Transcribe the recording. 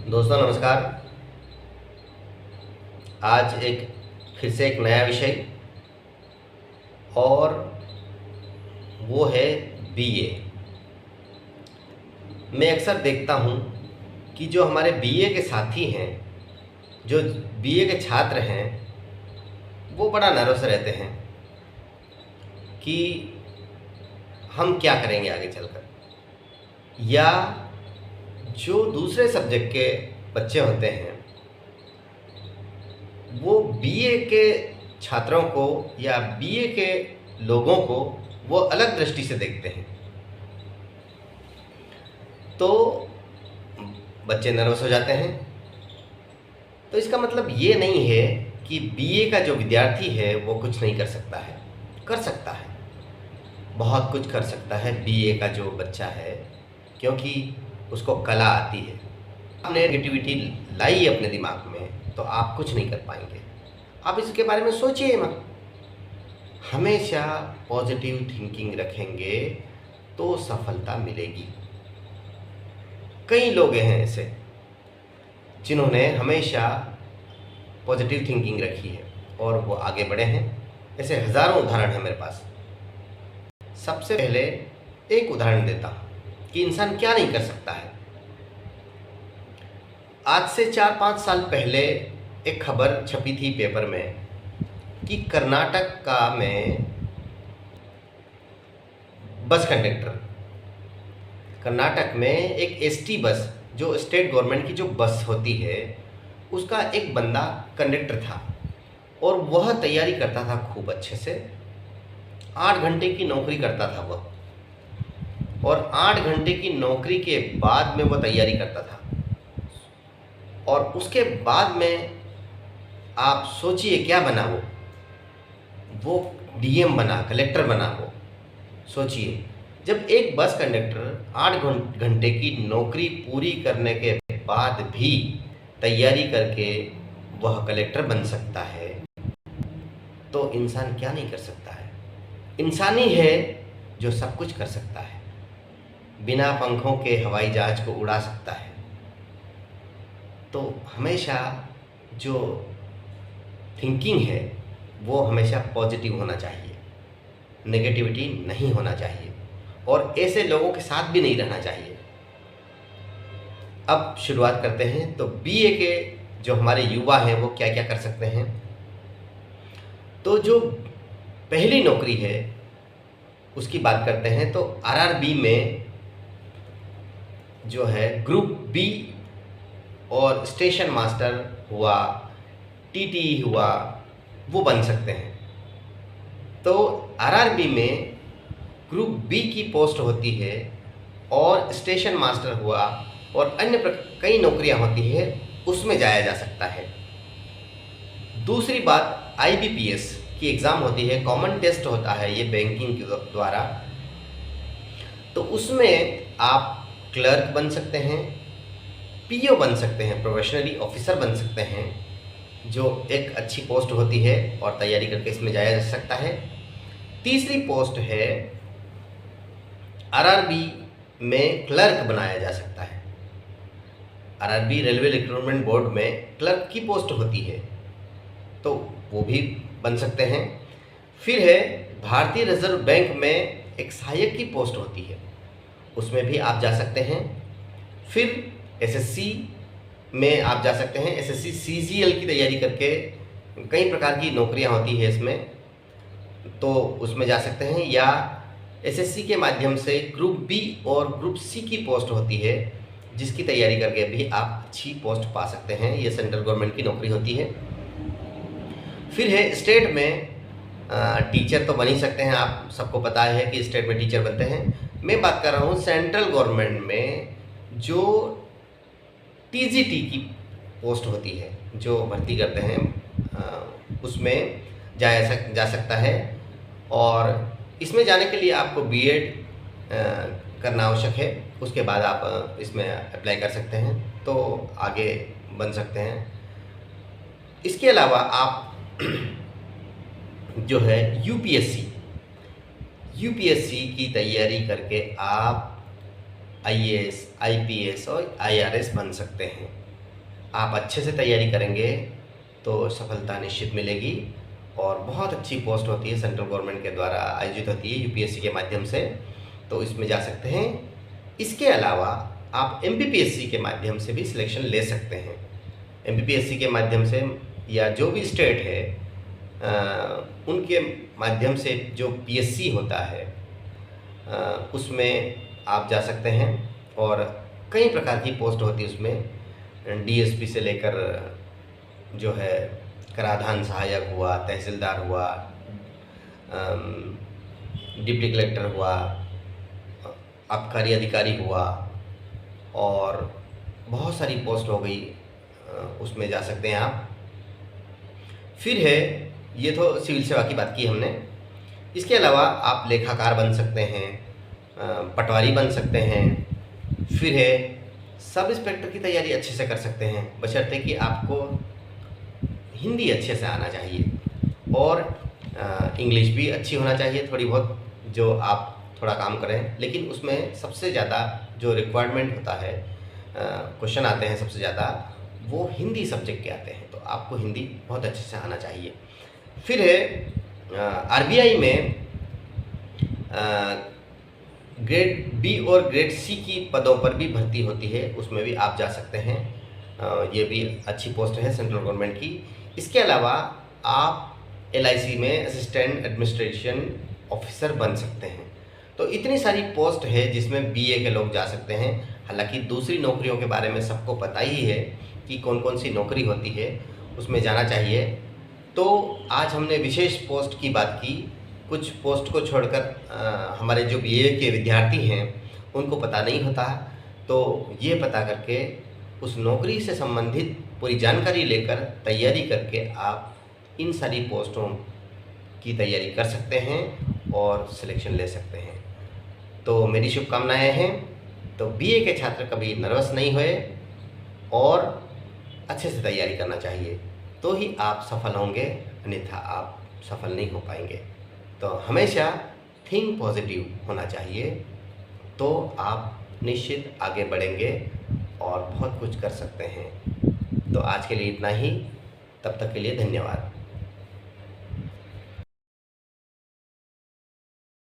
दोस्तों नमस्कार। आज फिर से एक नया विषय और वो है बीए। मैं अक्सर देखता हूँ कि जो हमारे बीए के साथी हैं, जो बीए के छात्र हैं, वो बड़ा नर्वस रहते हैं कि हम क्या करेंगे आगे चलकर, या जो दूसरे सब्जेक्ट के बच्चे होते हैं वो बीए के छात्रों को या बीए के लोगों को वो अलग दृष्टि से देखते हैं। तो बच्चे नर्वस हो जाते हैं। तो इसका मतलब ये नहीं है कि बीए का जो विद्यार्थी है वो कुछ नहीं कर सकता है। कर सकता है, बहुत कुछ कर सकता है बीए का जो बच्चा है, क्योंकि उसको कला आती है। आपने नेगेटिविटी लाई अपने दिमाग में तो आप कुछ नहीं कर पाएंगे। आप इसके बारे में सोचिए मत। हमेशा पॉजिटिव थिंकिंग रखेंगे तो सफलता मिलेगी। कई लोग हैं ऐसे जिन्होंने हमेशा पॉजिटिव थिंकिंग रखी है और वो आगे बढ़े हैं। ऐसे हज़ारों उदाहरण हैं मेरे पास। सबसे पहले एक उदाहरण देता हूँ कि इंसान क्या नहीं कर सकता है। आज से 4-5 साल पहले एक खबर छपी थी पेपर में कि कर्नाटक में बस कंडक्टर, कर्नाटक में एक एसटी बस, जो स्टेट गवर्नमेंट की जो बस होती है, उसका एक बंदा कंडक्टर था और वह तैयारी करता था खूब अच्छे से। 8 घंटे की नौकरी करता था वह, और 8 घंटे की नौकरी के बाद में वह तैयारी करता था। और उसके बाद में आप सोचिए क्या बना वो डीएम बना, कलेक्टर बना। वो सोचिए, जब एक बस कंडक्टर 8 घंटे की नौकरी पूरी करने के बाद भी तैयारी करके वह कलेक्टर बन सकता है, तो इंसान क्या नहीं कर सकता है। इंसान ही है जो सब कुछ कर सकता है। बिना पंखों के हवाई जहाज को उड़ा सकता है। तो हमेशा जो थिंकिंग है वो हमेशा पॉजिटिव होना चाहिए, नेगेटिविटी नहीं होना चाहिए, और ऐसे लोगों के साथ भी नहीं रहना चाहिए। अब शुरुआत करते हैं। तो बीए के जो हमारे युवा हैं वो क्या क्या कर सकते हैं। तो जो पहली नौकरी है उसकी बात करते हैं। तो आरआरबी में जो है ग्रुप बी और स्टेशन मास्टर हुआ, टीटी हुआ, वो बन सकते हैं। तो आरआरबी में ग्रुप बी की पोस्ट होती है और स्टेशन मास्टर हुआ और अन्य कई नौकरियां होती है, उसमें जाया जा सकता है। दूसरी बात, आईबीपीएस की एग्ज़ाम होती है, कॉमन टेस्ट होता है ये बैंकिंग के द्वारा। तो उसमें आप क्लर्क बन सकते हैं, पीओ बन सकते हैं, प्रोबेशनरी ऑफिसर बन सकते हैं, जो एक अच्छी पोस्ट होती है और तैयारी करके इसमें जाया जा सकता है। तीसरी पोस्ट है आरआरबी में क्लर्क बनाया जा सकता है। आरआरबी रेलवे रिक्रूटमेंट बोर्ड में क्लर्क की पोस्ट होती है, तो वो भी बन सकते हैं। फिर है भारतीय रिजर्व बैंक में एक सहायक की पोस्ट होती है, उसमें भी आप जा सकते हैं। फिर एसएससी में आप जा सकते हैं। एसएससी सीजीएल की तैयारी करके कई प्रकार की नौकरियां होती है इसमें, तो उसमें जा सकते हैं। या एसएससी के माध्यम से ग्रुप बी और ग्रुप सी की पोस्ट होती है, जिसकी तैयारी करके भी आप अच्छी पोस्ट पा सकते हैं। ये सेंट्रल गवर्नमेंट की नौकरी होती है। फिर है स्टेट में टीचर तो बन ही सकते हैं। आप सबको पता है कि स्टेट में टीचर बनते हैं। मैं बात कर रहा हूँ सेंट्रल गवर्नमेंट में जो टीजीटी की पोस्ट होती है, जो भर्ती करते हैं, उसमें जा सकता है। और इसमें जाने के लिए आपको बीएड करना आवश्यक है। उसके बाद आप इसमें अप्लाई कर सकते हैं, तो आगे बन सकते हैं। इसके अलावा आप जो है यूपीएससी की तैयारी करके आप आईएएस, आईपीएस और आईआरएस बन सकते हैं। आप अच्छे से तैयारी करेंगे तो सफलता निश्चित मिलेगी। और बहुत अच्छी पोस्ट होती है, सेंट्रल गवर्नमेंट के द्वारा आयोजित होती है यूपीएससी के माध्यम से, तो इसमें जा सकते हैं। इसके अलावा आप एमपीपीएससी के माध्यम से भी सिलेक्शन ले सकते हैं। एमपीपीएससी के माध्यम से या जो भी स्टेट है उनके माध्यम से जो पीएससी होता है उसमें आप जा सकते हैं। और कई प्रकार की पोस्ट होती है उसमें, डीएसपी से लेकर जो है कराधान सहायक हुआ, तहसीलदार हुआ, डिप्टी कलेक्टर हुआ, आबकारी अधिकारी हुआ, और बहुत सारी पोस्ट हो गई, उसमें जा सकते हैं आप। फिर है, ये तो सिविल सेवा की बात की हमने। इसके अलावा आप लेखाकार बन सकते हैं, पटवारी बन सकते हैं। फिर है, सब इंस्पेक्टर की तैयारी अच्छे से कर सकते हैं, बशर्ते कि आपको हिंदी अच्छे से आना चाहिए और इंग्लिश भी अच्छी होना चाहिए थोड़ी बहुत, जो आप थोड़ा काम करें। लेकिन उसमें सबसे ज़्यादा जो रिक्वायरमेंट होता है, क्वेश्चन आते हैं सबसे ज़्यादा, वो हिंदी सब्जेक्ट के आते हैं, तो आपको हिंदी बहुत अच्छे से आना चाहिए। फिर है आरबीआई में ग्रेड बी और ग्रेड सी की पदों पर भी भर्ती होती है, उसमें भी आप जा सकते हैं। ये भी अच्छी पोस्ट है सेंट्रल गवर्नमेंट की। इसके अलावा आप एलआईसी में असिस्टेंट एडमिनिस्ट्रेशन ऑफिसर बन सकते हैं। तो इतनी सारी पोस्ट है जिसमें बीए के लोग जा सकते हैं। हालांकि दूसरी नौकरियों के बारे में सबको पता ही है कि कौन कौन सी नौकरी होती है, उसमें जाना चाहिए। तो आज हमने विशेष पोस्ट की बात की। कुछ पोस्ट को छोड़कर हमारे जो बीए के विद्यार्थी हैं उनको पता नहीं होता, तो ये पता करके उस नौकरी से संबंधित पूरी जानकारी लेकर तैयारी करके आप इन सारी पोस्टों की तैयारी कर सकते हैं और सिलेक्शन ले सकते हैं। तो मेरी शुभकामनाएं हैं। तो बीए के छात्र कभी नर्वस नहीं हुए और अच्छे से तैयारी करना चाहिए, तो ही आप सफल होंगे, अन्यथा आप सफल नहीं हो पाएंगे। तो हमेशा थिंक पॉजिटिव होना चाहिए, तो आप निश्चित आगे बढ़ेंगे और बहुत कुछ कर सकते हैं। तो आज के लिए इतना ही, तब तक के लिए धन्यवाद।